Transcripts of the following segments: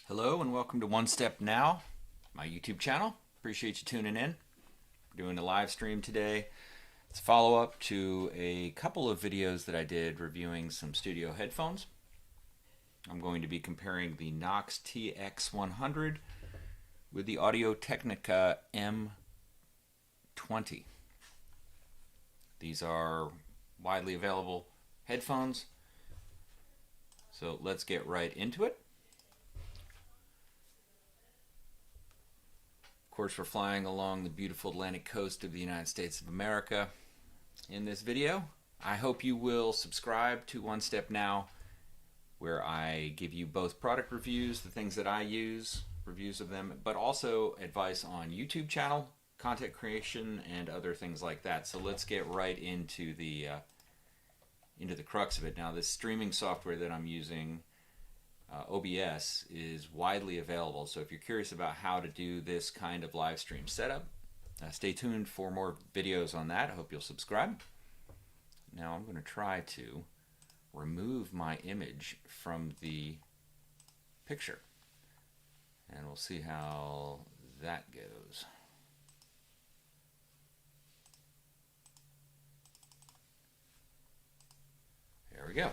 Hello and welcome to OneStepNow, my YouTube channel. Appreciate you tuning in. We're doing a live stream today. It's a follow-up to a couple of videos that I did reviewing some studio headphones. I'm going to be comparing the Knox TX100 with the Audio-Technica M20. These are widely available headphones, so let's get right into it. Of course, we're flying along the beautiful Atlantic coast of the United States of America in this video. I hope you will subscribe to OneStepNow, where I give you both product reviews, the things that I use, reviews of them, but also advice on YouTube channel, content creation, and other things like that. So let's get right into the crux of it. Now, this streaming software that I'm using, OBS, is widely available, so if you're curious about how to do this kind of live stream setup, stay tuned for more videos on that. I hope you'll subscribe. Now I'm going to try to remove my image from the picture, and we'll see how that goes. There we go.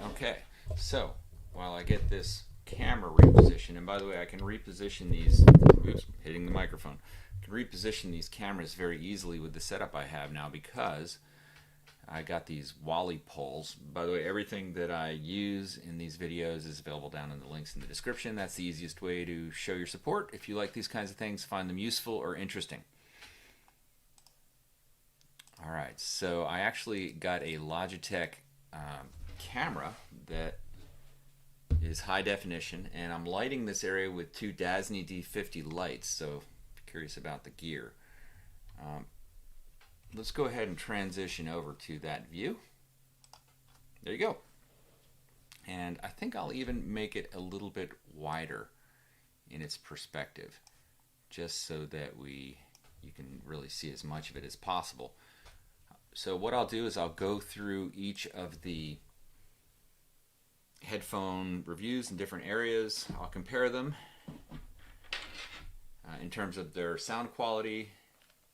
Okay, so while I get this camera repositioned, and by the way, I can reposition these, oops, hitting the microphone, I can reposition these cameras very easily with the setup I have now because I got these Wally poles. By the way, everything that I use in these videos is available down in the links in the description. That's the easiest way to show your support. If you like these kinds of things, find them useful or interesting. Alright, so I actually got a Logitech camera that is high definition, and I'm lighting this area with two Dasny D50 lights, so if you're curious about the gear. Let's go ahead and transition over to that view. There you go. And I think I'll even make it a little bit wider in its perspective, just so that you can really see as much of it as possible. So what I'll do is I'll go through each of the headphone reviews in different areas. I'll compare them in terms of their sound quality,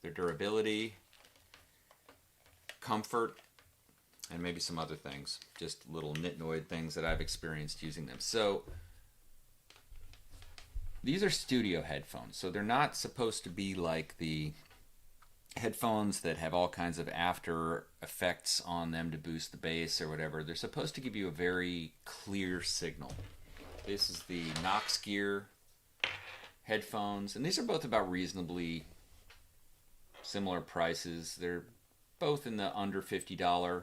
their durability, comfort, and maybe some other things, just little nitnoid things that I've experienced using them. So these are studio headphones, so they're not supposed to be like the headphones that have all kinds of after effects on them to boost the bass or whatever. They're supposed to give you a very clear signal. This is the Knox Gear headphones, and these are both about reasonably similar prices. They're both in the under $50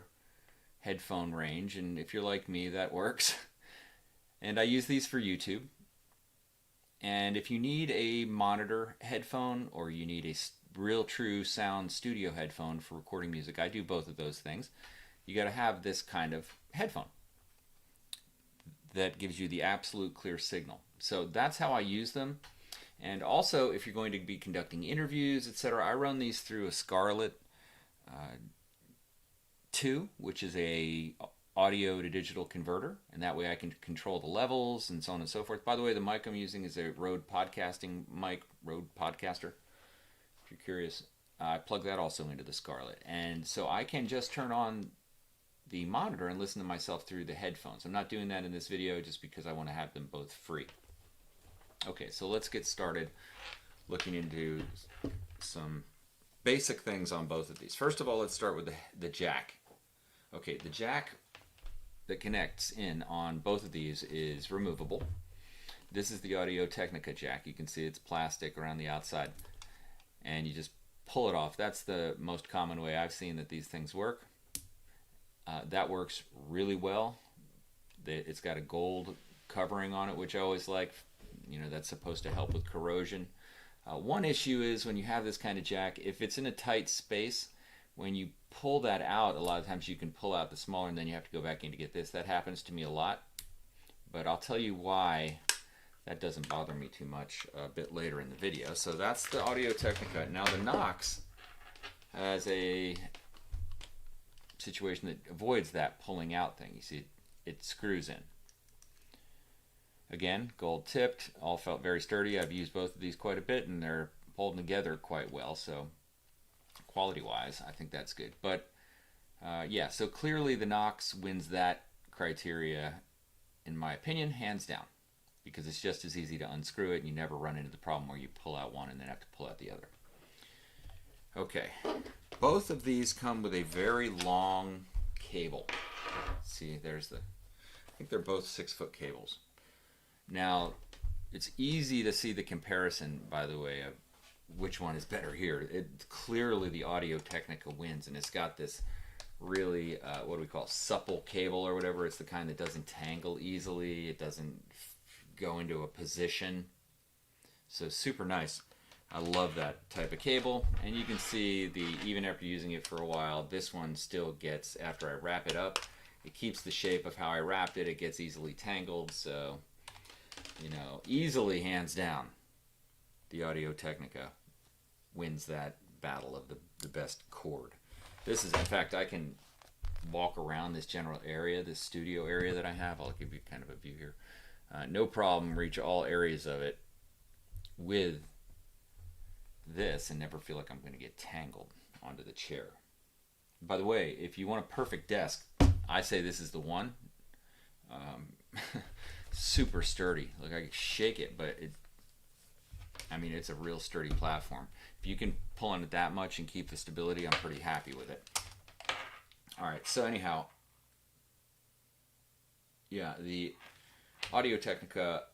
headphone range, and if you're like me, that works. And I use these for YouTube. And if you need a monitor headphone, or you need a real true sound studio headphone for recording music, I do both of those things. You got to have this kind of headphone that gives you the absolute clear signal. So that's how I use them. And also, if you're going to be conducting interviews, etc., I run these through a Scarlett 2, which is a audio to digital converter, and that way I can control the levels and so on and so forth. By the way, the mic I'm using is a Rode podcasting mic, Rode Podcaster. If you're curious, I plug that also into the Scarlett, and so I can just turn on the monitor and listen to myself through the headphones. I'm not doing that in this video just because I want to have them both free. Okay, so let's get started looking into some basic things on both of these. First of all, let's start with the jack. Okay, the jack that connects in on both of these is removable. This is the Audio-Technica jack. You can see it's plastic around the outside, and you just pull it off. That's the most common way I've seen that these things work. That works really well. It's got a gold covering on it, which I always like. You know, that's supposed to help with corrosion. One issue is when you have this kind of jack, if it's in a tight space, when you pull that out, a lot of times you can pull out the smaller and then you have to go back in to get this. That happens to me a lot, but I'll tell you why that doesn't bother me too much a bit later in the video. So that's the Audio-Technica. Now the Knox has a situation that avoids that pulling out thing. You see, it screws in. Again, gold tipped, all felt very sturdy. I've used both of these quite a bit and they're holding together quite well. So quality wise, I think that's good. But yeah, so clearly the Knox wins that criteria, in my opinion, hands down, because it's just as easy to unscrew it and you never run into the problem where you pull out one and then have to pull out the other. Okay, both of these come with a very long cable. See, there's the, I think they're both 6-foot cables. Now, it's easy to see the comparison, by the way, of which one is better here. Clearly the Audio-Technica wins, and it's got this really, what do we call it, supple cable or whatever. It's the kind that doesn't tangle easily. It doesn't go into a position. So super nice. I love that type of cable. And you can see, even after using it for a while, this one still gets, after I wrap it up, it keeps the shape of how I wrapped it. It gets easily tangled, so... You know, easily, hands down, the Audio-Technica wins that battle of the best cord. This is, in fact, I can walk around this general area, this studio area that I have. I'll give you kind of a view here. No problem, reach all areas of it with this and never feel like I'm going to get tangled onto the chair. By the way, if you want a perfect desk, I say this is the one. Super sturdy. Look, I can shake it, but I mean, it's a real sturdy platform. If you can pull on it that much and keep the stability, I'm pretty happy with it. All right, so anyhow, yeah, the Audio-Technica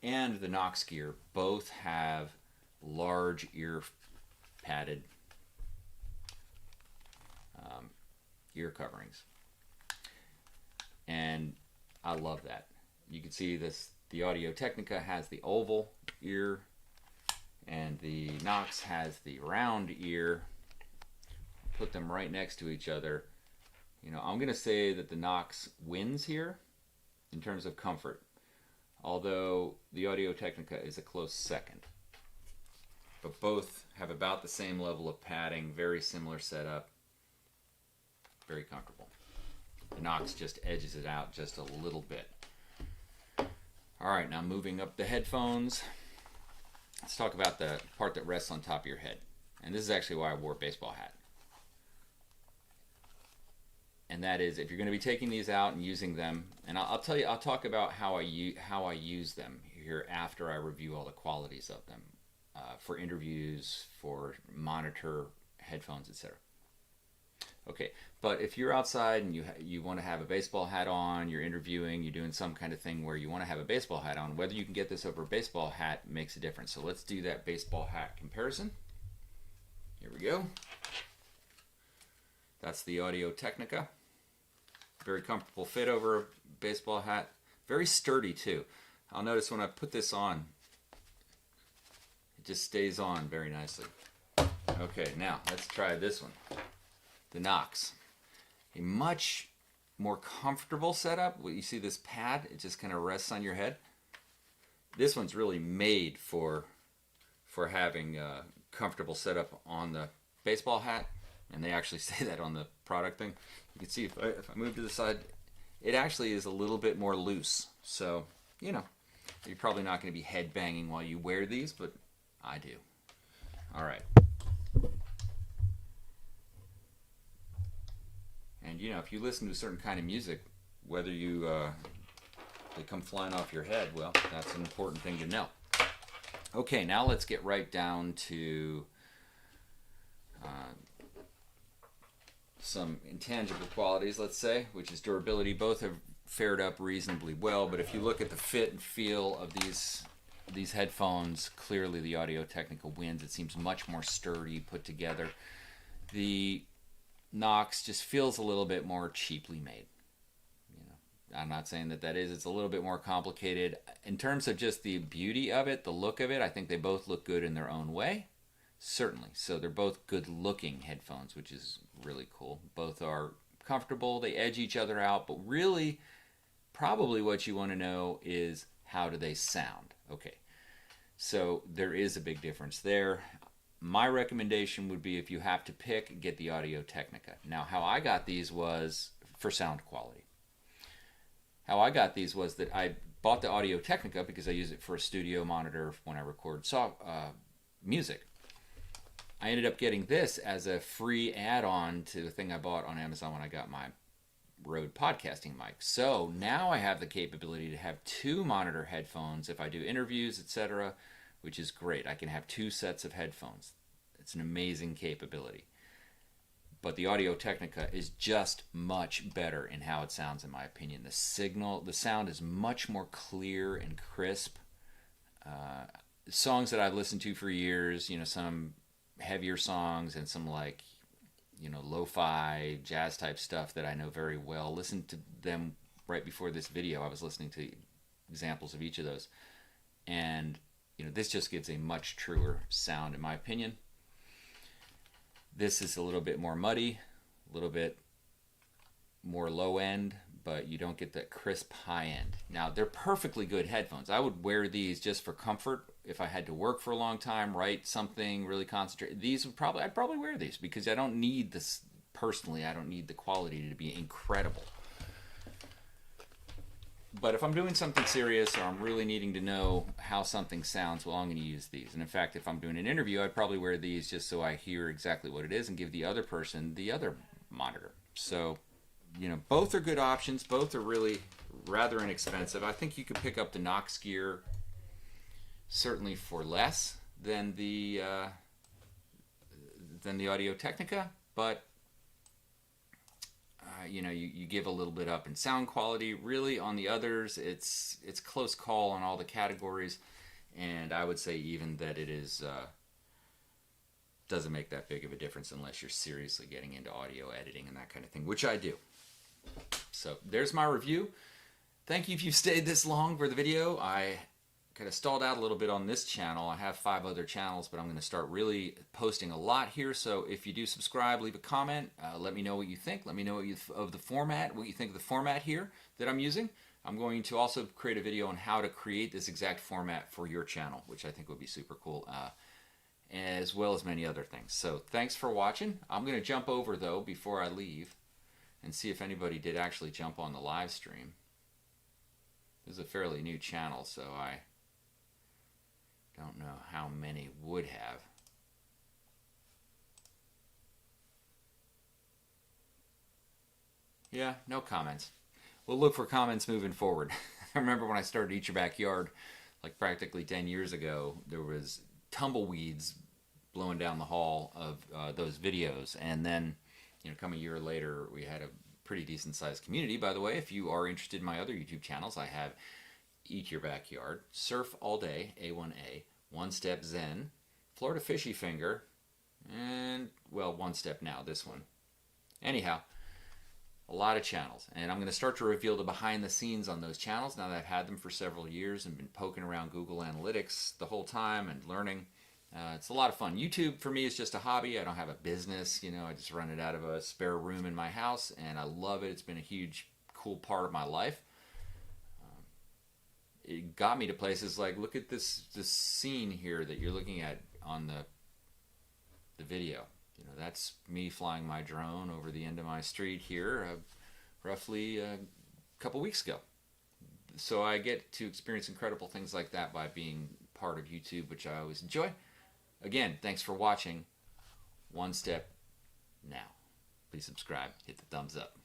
and the Knox gear both have large ear padded ear coverings, and I love that. You can see this, the Audio-Technica has the oval ear and the Knox has the round ear. Put them right next to each other. You know, I'm going to say that the Knox wins here in terms of comfort, although the Audio-Technica is a close second. But both have about the same level of padding, very similar setup, very comfortable. The Knox just edges it out just a little bit. All right, now moving up the headphones, let's talk about the part that rests on top of your head. And this is actually why I wore a baseball hat. And that is, if you're going to be taking these out and using them, and I'll tell you, I'll talk about how I use them here after I review all the qualities of them for interviews, for monitor headphones, etc. Okay, but if you're outside and you want to have a baseball hat on, you're interviewing, you're doing some kind of thing where you want to have a baseball hat on, whether you can get this over a baseball hat makes a difference. So let's do that baseball hat comparison. Here we go. That's the Audio-Technica. Very comfortable fit over a baseball hat. Very sturdy too. I'll notice when I put this on, it just stays on very nicely. Okay, now let's try this one. The Knox. A much more comfortable setup. You see this pad, it just kind of rests on your head. This one's really made for having a comfortable setup on the baseball hat, and they actually say that on the product thing. You can see if I move to the side, it actually is a little bit more loose. So, you know, you're probably not going to be head banging while you wear these, but I do. All right. And you know, if you listen to a certain kind of music, whether they come flying off your head, well, that's an important thing to know. Okay, now let's get right down to some intangible qualities, let's say, which is durability. Both have fared up reasonably well, but if you look at the fit and feel of these headphones, clearly the Audio-Technica wins. It seems much more sturdy, put together. The Knox just feels a little bit more cheaply made. You know, I'm not saying that is. It's a little bit more complicated. In terms of just the beauty of it, the look of it, I think they both look good in their own way. Certainly. So they're both good-looking headphones, which is really cool. Both are comfortable. They edge each other out. But really, probably what you want to know is, how do they sound? Okay. So there is a big difference there. My recommendation would be, if you have to pick, get the Audio-Technica. Now, how I got these was for sound quality. How I got these was that I bought the Audio-Technica because I use it for a studio monitor when I record music. I ended up getting this as a free add-on to the thing I bought on Amazon when I got my Rode podcasting mic. So now I have the capability to have 2 monitor headphones if I do interviews, etc., which is great. I can have 2 sets of headphones. It's an amazing capability. But the Audio-Technica is just much better in how it sounds, in my opinion. The sound is much more clear and crisp. Songs that I've listened to for years, some heavier songs and some lo-fi jazz type stuff that I know very well. Listened to them right before this video. I was listening to examples of each of those. And, this just gives a much truer sound, in my opinion. This is a little bit more muddy, a little bit more low end, but you don't get that crisp high end. Now, they're perfectly good headphones. I would wear these just for comfort. If I had to work for a long time, write something, really concentrate, I'd probably wear these because I don't need this personally. I don't need the quality to be incredible. But if I'm doing something serious or I'm really needing to know how something sounds, well, I'm going to use these. And in fact, if I'm doing an interview, I'd probably wear these just so I hear exactly what it is and give the other person the other monitor. So, both are good options. Both are really rather inexpensive. I think you could pick up the Knox gear certainly for less than the Audio-Technica, but you give a little bit up in sound quality. Really, on the others, it's close call on all the categories, and I would say even that it is doesn't make that big of a difference unless you're seriously getting into audio editing and that kind of thing, which I do. So there's my review. Thank you if you've stayed this long for the video. I kind of stalled out a little bit on this channel. I have 5 other channels, but I'm going to start really posting a lot here. So if you do subscribe, leave a comment. Let me know what you think. Let me know what you of the format, what you think of the format here that I'm using. I'm going to also create a video on how to create this exact format for your channel, which I think would be super cool, as well as many other things. So thanks for watching. I'm going to jump over, though, before I leave and see if anybody did actually jump on the live stream. This is a fairly new channel, so I don't know how many would have. Yeah, no comments. We'll look for comments moving forward. I remember when I started Eat Your Backyard, like practically 10 years ago, there was tumbleweeds blowing down the hall of those videos. And then, come a year later, we had a pretty decent sized community. By the way, if you are interested in my other YouTube channels, I have Eat Your Backyard, Surf All Day, A1A, One Step Zen, Florida Fishy Finger, and, well, OneStepNow, this one. Anyhow, a lot of channels. And I'm going to start to reveal the behind the scenes on those channels now that I've had them for several years and been poking around Google Analytics the whole time and learning. It's a lot of fun. YouTube, for me, is just a hobby. I don't have a business. I just run it out of a spare room in my house, and I love it. It's been a huge, cool part of my life. It got me to places like, look at this scene here that you're looking at on the video. That's me flying my drone over the end of my street here roughly a couple weeks ago. So I get to experience incredible things like that by being part of YouTube, which I always enjoy. Again, thanks for watching. One Step Now. Please subscribe. Hit the thumbs up.